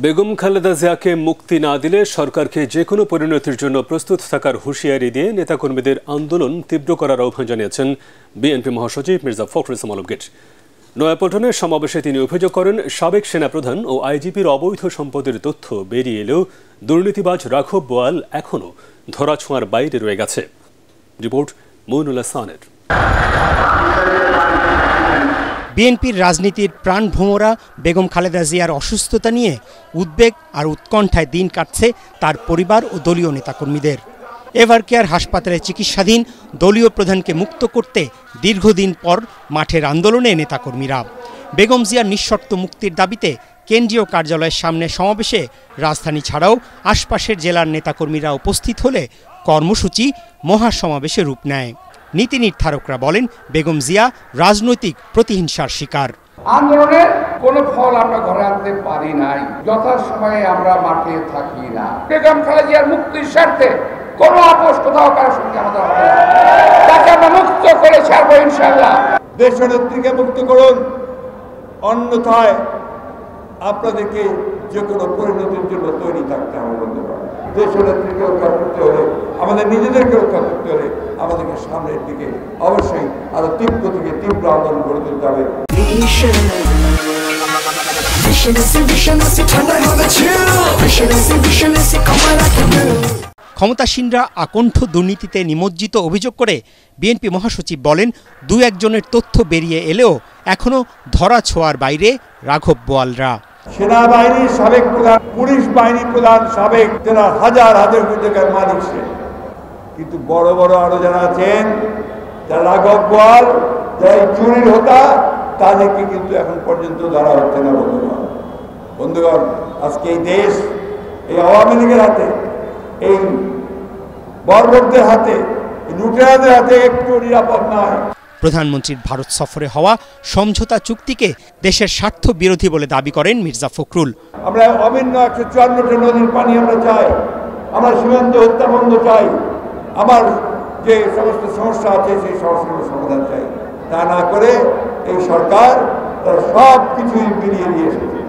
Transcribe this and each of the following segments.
বেগম খালেদা জিয়াকে মুক্তি না দিলে সরকারকে যে কোনো পরিণতির জন্য প্রস্তুত থাকার হুঁশিয়ারি দিয়ে নেতাকর্মীদের আন্দোলন তীব্র করার আহ্বান জানিয়েছেন বিএনপি মহাসচিব মির্জা ফখরুল ইসলাম আলমগীর। নয়াপল্টনের সমাবেশে তিনি অভিযোগ করেন, সাবেক সেনাপ্রধান ও আইজিপির অবৈধ সম্পদের তথ্য বেরিয়ে এলেও দুর্নীতিবাজ রাঘব বোয়াল এখনও ধরাছোঁয়ার বাইরে রয়ে গেছে। রিপোর্ট মইনুল্লাহ সানের। বিএনপির রাজনীতির প্রাণভোমরা বেগম খালেদা জিয়ার অসুস্থতা নিয়ে উদ্বেগ আর উৎকণ্ঠায় দিন কাটছে তার পরিবার ও দলীয় নেতাকর্মীদের। এভারকেয়ার হাসপাতালে চিকিৎসাধীন দলীয় প্রধানকে মুক্ত করতে দীর্ঘদিন পর মাঠের আন্দোলনে নেতাকর্মীরা। বেগম জিয়ার নিঃশর্ত মুক্তির দাবিতে কেন্দ্রীয় কার্যালয়ের সামনে সমাবেশে রাজধানী ছাড়াও আশপাশের জেলার নেতাকর্মীরা উপস্থিত হলে কর্মসূচি মহাসমাবেশে রূপ নেয়। নীতি নির্ধারকরা বলেন, বেগম জিয়া রাজনৈতিক প্রতিহিংসার শিকার। আন্দোলনের কোনো ফল আমরা ঘরে আনতে পারি নাই, যথাসময়ে আমরা মাঠে থাকি না। বেগম খালেদা জিয়ার মুক্তির স্বার্থে কোনো আপোষ কোথাও কারোর সঙ্গে আমাদের হবে না। তাকে আমরা মুক্ত করে ছাড়বো ইনশাআল্লাহ। দেশনেত্রীকে মুক্ত করুন, অন্যথায় আপনাদেরকে যে কোনো পরিণতির জন্য তৈরি থাকতে হবে। বন্ধুগণ, দেশনেত্রীকে রক্ষা করতে হলে, আমাদের নিজেদেরকে রক্ষা করতে হলে আমাদেরকে সামনের দিকে অবশ্যই আরো তীব্র থেকে তীব্র আন্দোলন করে তুলতে হবে। ক্ষমতাসীনরা আকণ্ঠ দুর্নীতিতে নিমজ্জিত অভিযোগ করে বিএনপি মহাসচিব বলেন, দু একজনের তথ্য বেরিয়ে এলেও এখনো ধরা ছোঁয়ার বাইরে রাঘব বোয়ালরা। সেনাবাহিনীর সাবেক প্রধান, পুলিশ বাহিনী প্রধান সাবেক, যারা হাজার হাজার কোটি টাকার মালিক, সে কিন্তু বড় বড় আরো যারা আছেন, যারা রাঘব বোয়াল, যারা চুরির হোতা, তাদেরকে কিন্তু এখন পর্যন্ত ধরা হচ্ছে না। বন্ধুগণ, আজকে এই দেশ এই আওয়ামী লীগের হাতে, এই বর্বরদের হাতে, লুটেরাদের হাতে একটু নিরাপদ নয়। প্রধানমন্ত্রীর ভারত সফরে হওয়া সমঝোতা চুক্তিকে দেশের স্বার্থ বিরোধী বলে দাবি করেন মির্জা ফখরুল। আমরা অভিন্ন 154টা নদীর পানি আমরা চাই, আমরা সীমান্ত হত্যা বন্ধ চাই, আমার যে সমস্ত সমস্যা আছে সেই সমস্যাগুলোর সমাধান চাই। তা না করে এই সরকার তার সব কিছুই বেরিয়ে দিয়ে এসেছে।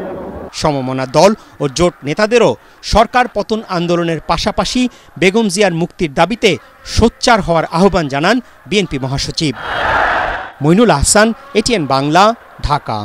সমমনা দল ও জোট নেতাদেরও সরকার পতন আন্দোলনের পাশাপাশি বেগম জিয়ার মুক্তির দাবিতে সোচ্চার হওয়ার আহ্বান জানান বিএনপি মহাসচিব। মইনুল আহসান, এটিএন বাংলা, ঢাকা।